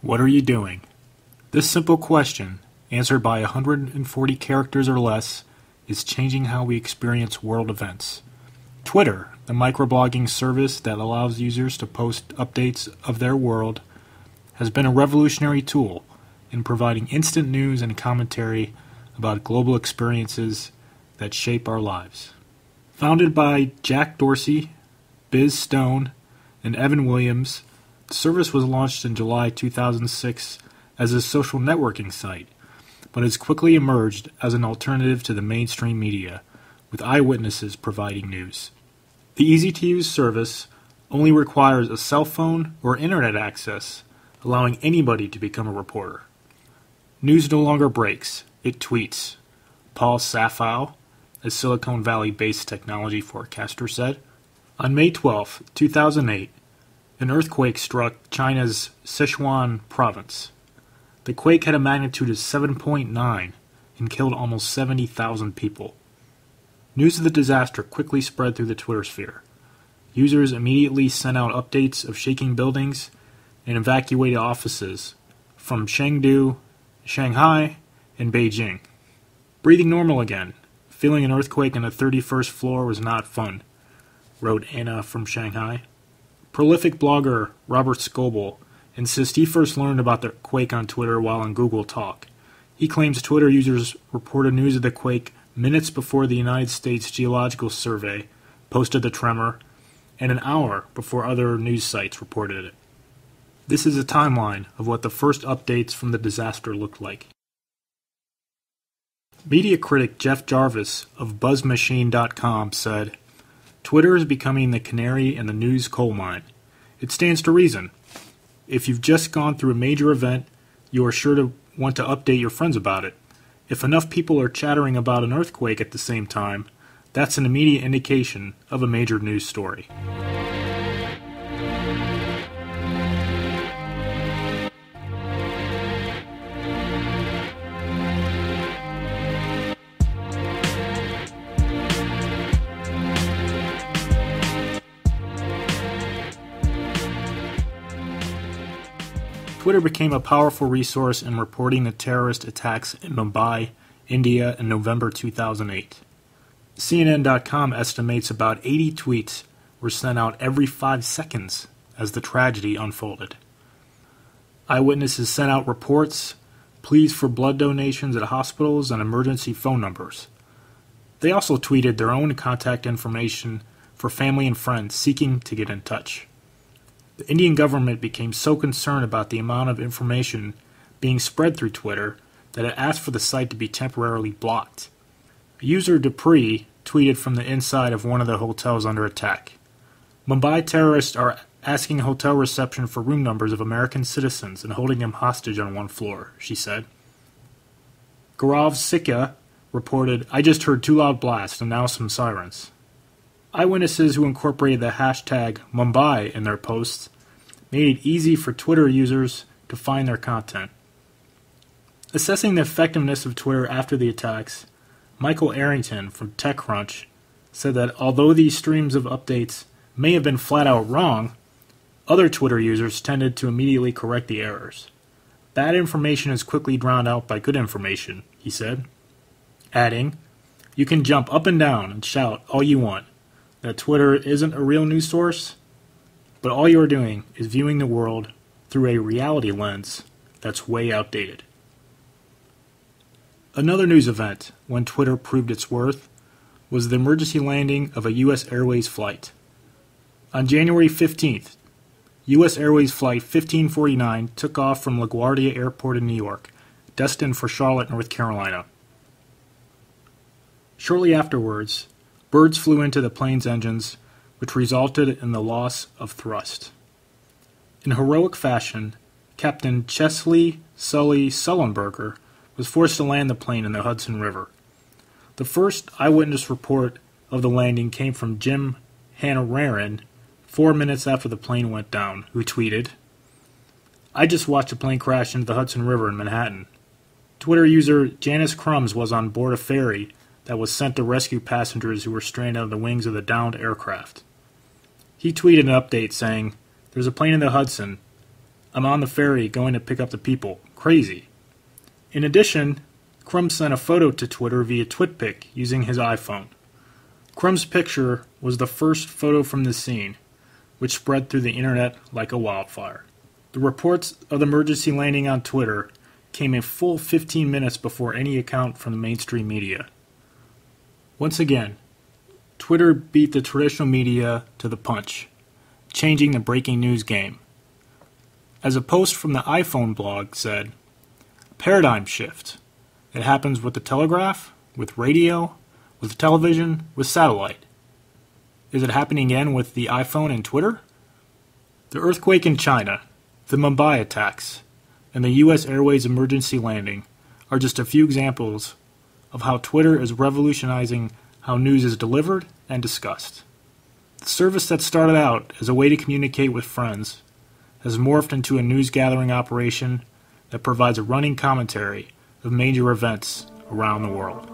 What are you doing? This simple question, answered by 140 characters or less, is changing how we experience world events. Twitter, the microblogging service that allows users to post updates of their world, has been a revolutionary tool in providing instant news and commentary about global experiences that shape our lives. Founded by Jack Dorsey, Biz Stone, and Evan Williams, the service was launched in July 2006 as a social networking site, but has quickly emerged as an alternative to the mainstream media, with eyewitnesses providing news. The easy-to-use service only requires a cell phone or internet access, allowing anybody to become a reporter. News no longer breaks, it tweets. Paul Safow, a Silicon Valley-based technology forecaster, said. On May 12, 2008, an earthquake struck China's Sichuan province. The quake had a magnitude of 7.9 and killed almost 70,000 people. News of the disaster quickly spread through the Twitter sphere. Users immediately sent out updates of shaking buildings and evacuated offices from Chengdu, Shanghai, and Beijing. Breathing normal again. Feeling an earthquake on the 31st floor was not fun, wrote Anna from Shanghai. Prolific blogger Robert Scoble insists he first learned about the quake on Twitter while on Google Talk. He claims Twitter users reported news of the quake minutes before the United States Geological Survey posted the tremor, and an hour before other news sites reported it. This is a timeline of what the first updates from the disaster looked like. Media critic Jeff Jarvis of BuzzMachine.com said, Twitter is becoming the canary in the news coal mine. It stands to reason. If you've just gone through a major event, you are sure to want to update your friends about it. If enough people are chattering about an earthquake at the same time, that's an immediate indication of a major news story. Twitter became a powerful resource in reporting the terrorist attacks in Mumbai, India in November 2008. CNN.com estimates about 80 tweets were sent out every 5 seconds as the tragedy unfolded. Eyewitnesses sent out reports, pleas for blood donations at hospitals, and emergency phone numbers. They also tweeted their own contact information for family and friends seeking to get in touch. The Indian government became so concerned about the amount of information being spread through Twitter that it asked for the site to be temporarily blocked. User Dupree tweeted from the inside of one of the hotels under attack. Mumbai terrorists are asking hotel reception for room numbers of American citizens and holding them hostage on one floor, she said. Gaurav Sikka reported, I just heard 2 loud blasts and now some sirens. Eyewitnesses who incorporated the hashtag Mumbai in their posts made it easy for Twitter users to find their content. Assessing the effectiveness of Twitter after the attacks, Michael Arrington from TechCrunch said that although these streams of updates may have been flat out wrong, other Twitter users tended to immediately correct the errors. Bad information is quickly drowned out by good information, he said, adding, you can jump up and down and shout all you want that Twitter isn't a real news source, but all you are doing is viewing the world through a reality lens that's way outdated. Another news event when Twitter proved its worth was the emergency landing of a U.S. Airways flight. On January 15th, U.S. Airways Flight 1549 took off from LaGuardia Airport in New York, destined for Charlotte, North Carolina. Shortly afterwards, birds flew into the plane's engines, which resulted in the loss of thrust. In heroic fashion, Captain Chesley Sully Sullenberger was forced to land the plane in the Hudson River. The first eyewitness report of the landing came from Jim Hanrahan 4 minutes after the plane went down, who tweeted, I just watched a plane crash into the Hudson River in Manhattan. Twitter user Janice Crumbs was on board a ferry that was sent to rescue passengers who were stranded on the wings of the downed aircraft. He tweeted an update saying, There's a plane in the Hudson. I'm on the ferry going to pick up the people. Crazy. In addition, Crumb sent a photo to Twitter via TwitPic using his iPhone. Crumb's picture was the first photo from the scene, which spread through the internet like a wildfire. The reports of the emergency landing on Twitter came a full 15 minutes before any account from the mainstream media. Once again, Twitter beat the traditional media to the punch, changing the breaking news game. As a post from the iPhone blog said, "Paradigm shift. It happens with the telegraph, with radio, with television, with satellite. Is it happening again with the iPhone and Twitter?" The earthquake in China, the Mumbai attacks, and the U.S. Airways emergency landing are just a few examples of how Twitter is revolutionizing how news is delivered and discussed. The service that started out as a way to communicate with friends has morphed into a news-gathering operation that provides a running commentary of major events around the world.